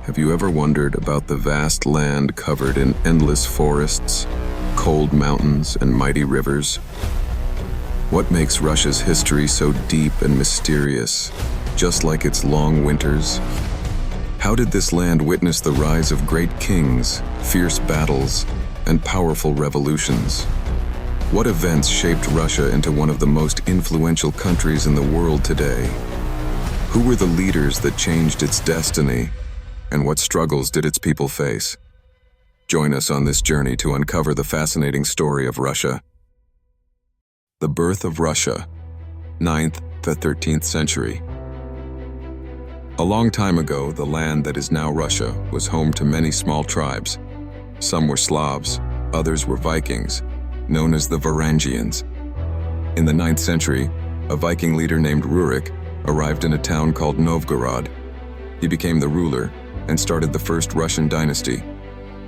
Have you ever wondered about the vast land covered in endless forests, cold mountains, and mighty rivers? What makes Russia's history so deep and mysterious, just like its long winters? How did this land witness the rise of great kings, fierce battles, and powerful revolutions? What events shaped Russia into one of the most influential countries in the world today? Who were the leaders that changed its destiny? And what struggles did its people face? Join us on this journey to uncover the fascinating story of Russia. The birth of Russia, 9th to 13th century. A long time ago, the land that is now Russia was home to many small tribes. Some were Slavs, others were Vikings, known as the Varangians. In the 9th century, a Viking leader named Rurik arrived in a town called Novgorod. He became the ruler and started the first Russian dynasty.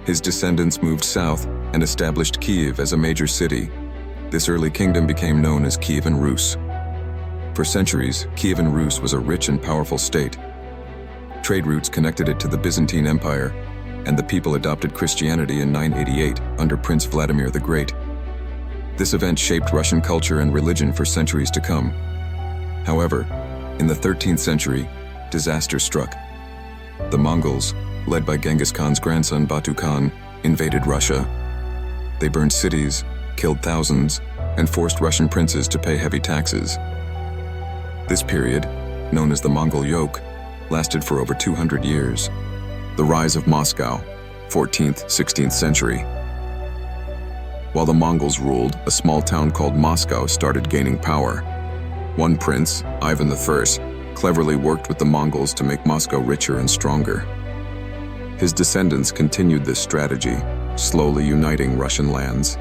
His descendants moved south and established Kiev as a major city. This early kingdom became known as Kievan Rus. For centuries, Kievan Rus was a rich and powerful state. Trade routes connected it to the Byzantine Empire, and the people adopted Christianity in 988 under Prince Vladimir the Great. This event shaped Russian culture and religion for centuries to come. However, in the 13th century, disaster struck. The Mongols, led by Genghis Khan's grandson Batu Khan, invaded Russia. They burned cities, killed thousands, and forced Russian princes to pay heavy taxes. This period, known as the Mongol yoke, lasted for over 200 years. The rise of Moscow, 14th, 16th century. While the Mongols ruled, a small town called Moscow started gaining power. One prince, Ivan I, cleverly worked with the Mongols to make Moscow richer and stronger. His descendants continued this strategy, slowly uniting Russian lands.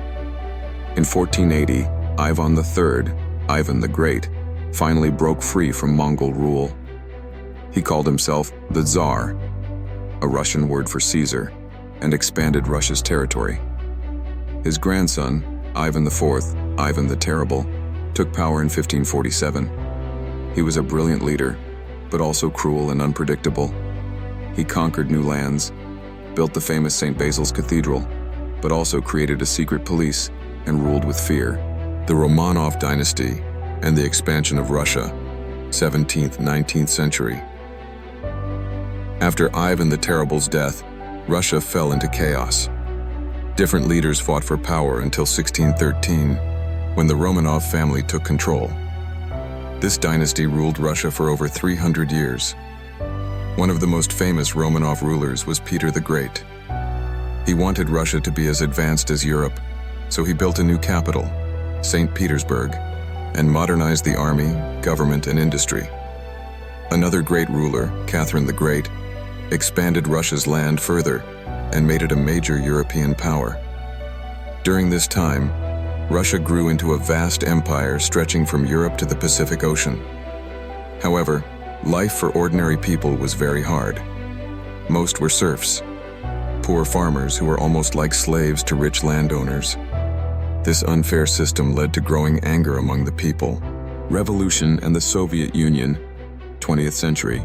In 1480, Ivan III, Ivan the Great, finally broke free from Mongol rule. He called himself the Tsar, a Russian word for Caesar, and expanded Russia's territory. His grandson, Ivan IV, Ivan the Terrible, took power in 1547. He was a brilliant leader, but also cruel and unpredictable. He conquered new lands, built the famous St. Basil's Cathedral, but also created a secret police and ruled with fear. The Romanov Dynasty and the expansion of Russia, 17th, 19th century. After Ivan the Terrible's death, Russia fell into chaos. Different leaders fought for power until 1613, when the Romanov family took control. This dynasty ruled Russia for over 300 years. One of the most famous Romanov rulers was Peter the Great. He wanted Russia to be as advanced as Europe, so he built a new capital, St. Petersburg, and modernized the army, government, and industry. Another great ruler, Catherine the Great, expanded Russia's land further and made it a major European power. During this time, Russia grew into a vast empire stretching from Europe to the Pacific Ocean. However, life for ordinary people was very hard. Most were serfs, poor farmers who were almost like slaves to rich landowners. This unfair system led to growing anger among the people. Revolution and the Soviet Union, 20th century.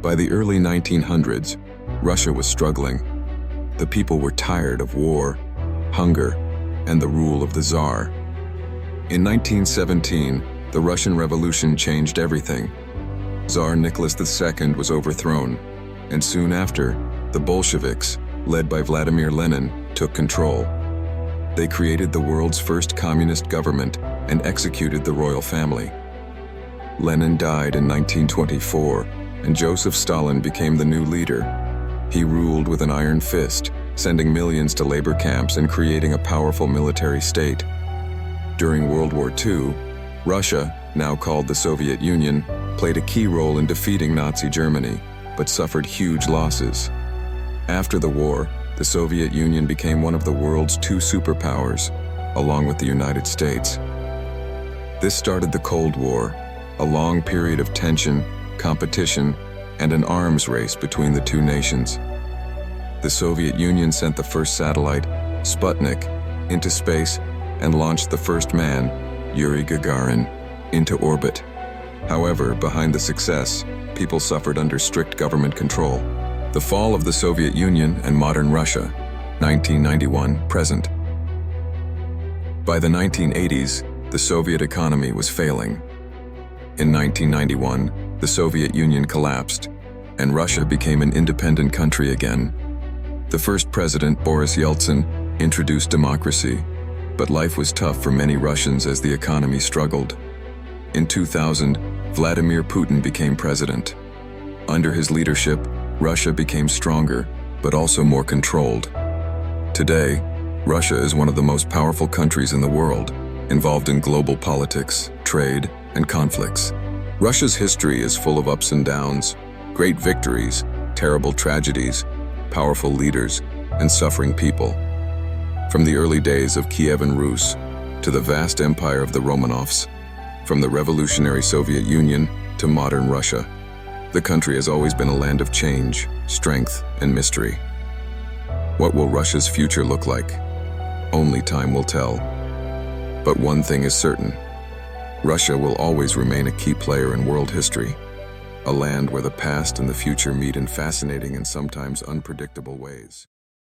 By the early 1900s, Russia was struggling. The people were tired of war, hunger, and the rule of the Tsar. In 1917, the Russian Revolution changed everything. Tsar Nicholas II was overthrown, and soon after, the Bolsheviks, led by Vladimir Lenin, took control. They created the world's first communist government and executed the royal family. Lenin died in 1924, and Joseph Stalin became the new leader. He ruled with an iron fist, sending millions to labor camps and creating a powerful military state. During World War II, Russia, now called the Soviet Union, played a key role in defeating Nazi Germany, but suffered huge losses. After the war, the Soviet Union became one of the world's two superpowers, along with the United States. This started the Cold War, a long period of tension, competition, and an arms race between the two nations. The Soviet Union sent the first satellite, Sputnik, into space and launched the first man, Yuri Gagarin, into orbit. However, behind the success, people suffered under strict government control. The fall of the Soviet Union and modern Russia, 1991, present. By the 1980s, the Soviet economy was failing. In 1991, the Soviet Union collapsed, and Russia became an independent country again. The first president, Boris Yeltsin, introduced democracy, but life was tough for many Russians as the economy struggled. In 2000, Vladimir Putin became president. Under his leadership, Russia became stronger, but also more controlled. Today, Russia is one of the most powerful countries in the world, involved in global politics, trade, and conflicts. Russia's history is full of ups and downs, great victories, terrible tragedies, powerful leaders, and suffering people. From the early days of Kievan Rus to the vast empire of the Romanovs, from the revolutionary Soviet Union to modern Russia, the country has always been a land of change, strength, and mystery. What will Russia's future look like? Only time will tell. But one thing is certain: Russia will always remain a key player in world history, a land where the past and the future meet in fascinating and sometimes unpredictable ways.